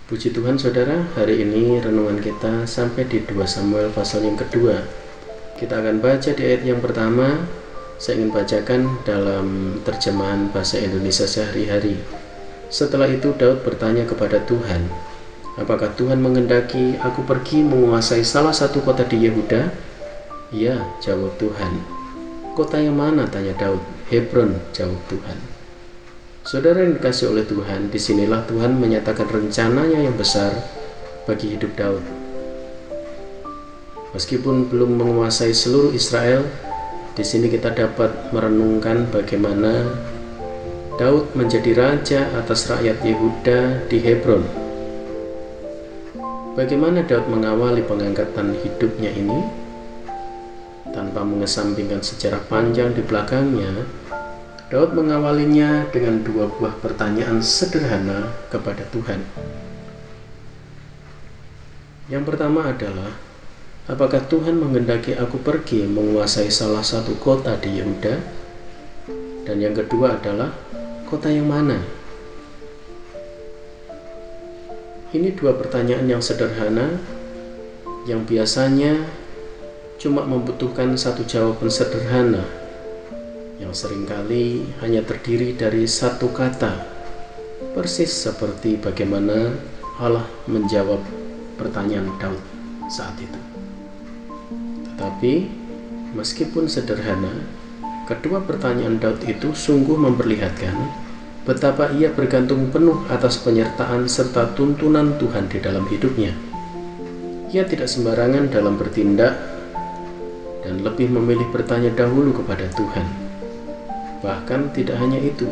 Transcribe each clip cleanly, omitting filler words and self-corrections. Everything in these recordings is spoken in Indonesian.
Puji Tuhan saudara, hari ini renungan kita sampai di 2 Samuel pasal yang kedua. Kita akan baca di ayat yang pertama. Saya ingin bacakan dalam terjemahan bahasa Indonesia sehari-hari. Setelah itu Daud bertanya kepada Tuhan, "Apakah Tuhan menghendaki aku pergi menguasai salah satu kota di Yehuda?" "Ya," jawab Tuhan. "Kota yang mana?" tanya Daud. "Hebron," jawab Tuhan. Saudara yang dikasih oleh Tuhan, disinilah Tuhan menyatakan rencananya yang besar bagi hidup Daud. Meskipun belum menguasai seluruh Israel, di sini kita dapat merenungkan bagaimana Daud menjadi raja atas rakyat Yehuda di Hebron. Bagaimana Daud mengawali pengangkatan hidupnya ini? Tanpa mengesampingkan sejarah panjang di belakangnya, Daud mengawalinya dengan dua buah pertanyaan sederhana kepada Tuhan. Yang pertama adalah, apakah Tuhan menghendaki aku pergi menguasai salah satu kota di Yehuda? Dan yang kedua adalah, kota yang mana? Ini dua pertanyaan yang sederhana, yang biasanya cuma membutuhkan satu jawaban sederhana, yang seringkali hanya terdiri dari satu kata, persis seperti bagaimana Allah menjawab pertanyaan Daud saat itu. Tetapi meskipun sederhana, kedua pertanyaan Daud itu sungguh memperlihatkan betapa ia bergantung penuh atas penyertaan serta tuntunan Tuhan di dalam hidupnya. Ia tidak sembarangan dalam bertindak dan lebih memilih bertanya dahulu kepada Tuhan. Bahkan tidak hanya itu,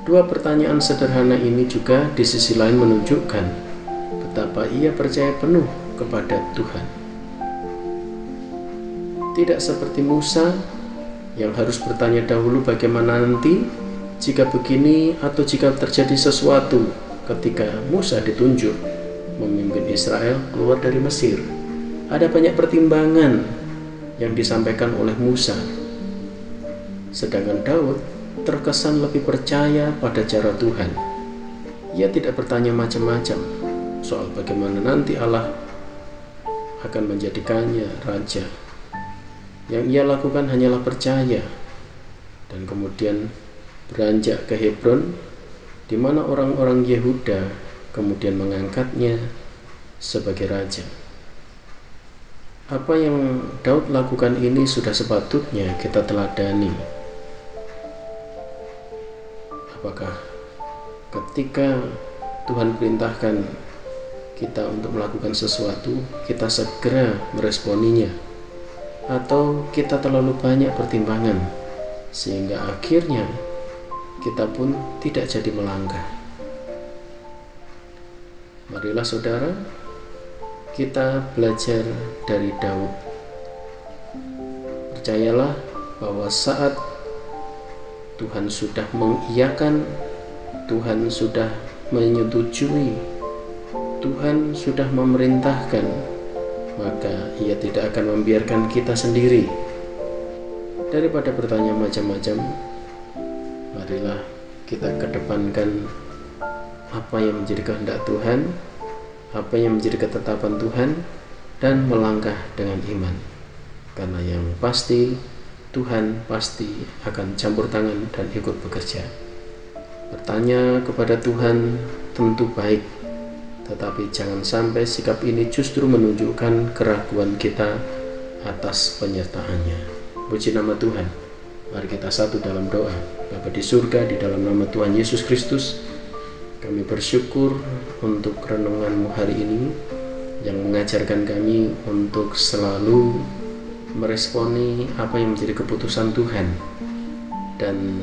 dua pertanyaan sederhana ini juga di sisi lain menunjukkan betapa ia percaya penuh kepada Tuhan. Tidak seperti Musa yang harus bertanya dahulu bagaimana nanti jika begini atau jika terjadi sesuatu ketika Musa ditunjuk memimpin Israel keluar dari Mesir. Ada banyak pertimbangan yang disampaikan oleh Musa. Sedangkan Daud terkesan lebih percaya pada cara Tuhan. Ia tidak bertanya macam-macam soal bagaimana nanti Allah akan menjadikannya raja. Yang ia lakukan hanyalah percaya dan kemudian beranjak ke Hebron, di mana orang-orang Yehuda kemudian mengangkatnya sebagai raja. Apa yang Daud lakukan ini sudah sepatutnya kita teladani. Apakah ketika Tuhan perintahkan kita untuk melakukan sesuatu, kita segera meresponinya, atau kita terlalu banyak pertimbangan sehingga akhirnya kita pun tidak jadi melangkah? Marilah saudara, kita belajar dari Daud. Percayalah bahwa saat Tuhan sudah mengiyakan, Tuhan sudah menyetujui, Tuhan sudah memerintahkan, maka Ia tidak akan membiarkan kita sendiri. Daripada bertanya macam-macam, marilah kita kedepankan apa yang menjadi kehendak Tuhan, apa yang menjadi ketetapan Tuhan, dan melangkah dengan iman. Karena yang pasti Tuhan pasti akan campur tangan dan ikut bekerja. Bertanya kepada Tuhan tentu baik, tetapi jangan sampai sikap ini justru menunjukkan keraguan kita atas penyertaannya. Puji nama Tuhan. Mari kita satu dalam doa. Bapa di surga, di dalam nama Tuhan Yesus Kristus, kami bersyukur untuk renungan-Mu hari ini yang mengajarkan kami untuk selalu meresponi apa yang menjadi keputusan Tuhan dan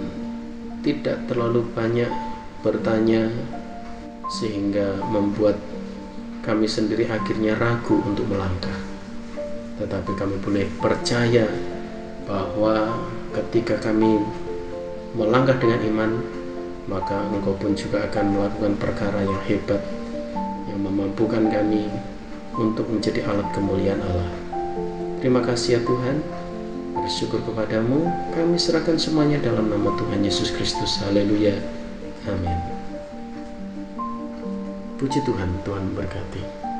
tidak terlalu banyak bertanya sehingga membuat kami sendiri akhirnya ragu untuk melangkah. Tetapi kami boleh percaya bahwa ketika kami melangkah dengan iman, maka Engkau pun juga akan melakukan perkara yang hebat yang memampukan kami untuk menjadi alat kemuliaan Allah. Terima kasih ya Tuhan, bersyukur kepadamu, kami serahkan semuanya dalam nama Tuhan Yesus Kristus. Haleluya, amin. Puji Tuhan, Tuhan memberkati.